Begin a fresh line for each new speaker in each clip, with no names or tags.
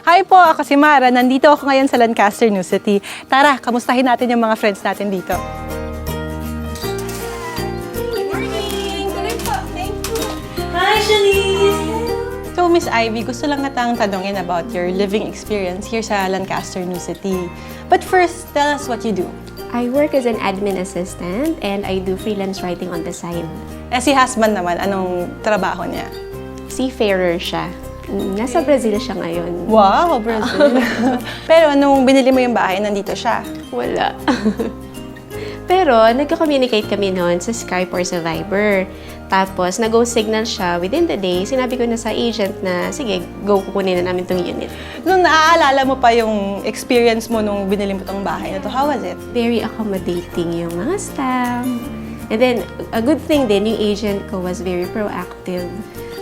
Hi po, ako si Mara. Nandito ako ngayon sa Lancaster, New City. Tara, kamustahin natin yung mga friends natin dito. Good morning! Tuloy po. Thank you. Hi, Shanice! So, Miss Ivy, gusto lang natang tanongin about your living experience here sa Lancaster, New City. But first, tell us what you do.
I work as an admin assistant and I do freelance writing on the side.
Eh, si husband naman, anong trabaho niya?
Seafarer siya. Nasa Brazil siya ngayon.
Wow, Brazil! Pero nung binili mo yung bahay, nandito siya.
Wala. Pero nagka-communicate kami noon sa Skype or sa Viber. Tapos nag-go signal siya within the day. Sinabi ko na sa agent na, sige, go kukunin na namin tong unit.
Nung naaalala mo pa yung experience mo nung binili mo tong bahay na to, how was it?
Very accommodating yung mga staff. And then, a good thing din, yung agent ko was very proactive.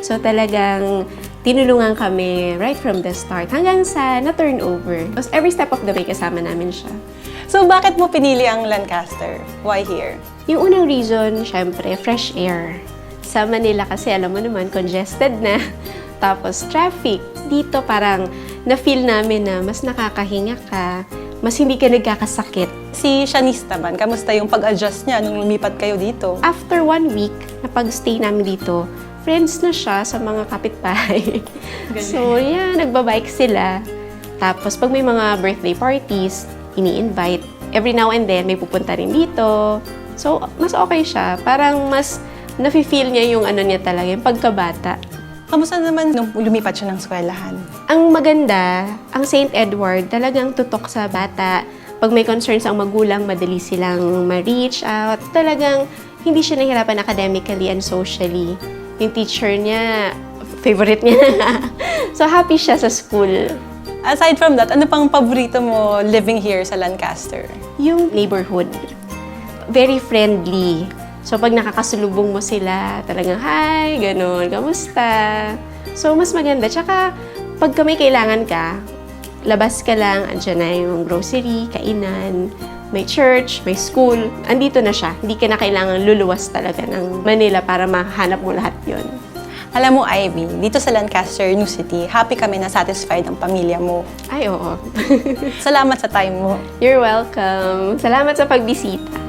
So talagang tinulungan kami right from the start hanggang sa na-turnover. Because every step of the way kasama namin siya.
So bakit mo pinili ang Lancaster? Why here?
Yung unang reason, syempre, fresh air. Sa Manila kasi, alam mo naman, congested na. Tapos traffic. Dito parang na-feel namin na mas nakakahinga ka, mas hindi ka nagkakasakit.
Si Shanice naman, kamusta yung pag-adjust niya nung lumipat kayo dito?
After 1 week na pag-stay namin dito, friends na siya sa mga kapitbahay. So, yeah, nagbabike sila. Tapos, pag may mga birthday parties, ini-invite. Every now and then, may pupunta rin dito. So, mas okay siya. Parang mas nafe-feel niya yung ano niya talaga, yung pagkabata.
Kamusta naman nung lumipat siya ng eskwelahan?
Ang maganda, ang St. Edward talagang tutok sa bata. Pag may concerns ang magulang, madali silang ma-reach out. Talagang hindi siya nahihirapan academically and socially. Yung teacher niya, favorite niya. So, happy siya sa school.
Aside from that, ano pang paborito mo living here sa Lancaster?
Yung neighborhood, very friendly. So, pag nakakasulubong mo sila, talagang, hi, ganun, kamusta? So, mas maganda. Tsaka, pag may kailangan ka, labas ka lang, andyan na yung grocery, kainan, may church, may school, andito na siya. Hindi ka na kailangan luluwas talaga ng Manila para mahanap mo lahat yon.
Alam mo, Ivy, dito sa Lancaster, New City, happy kami na satisfied ang pamilya mo.
Ay, oo.
Salamat sa time mo.
You're welcome. Salamat sa pagbisita.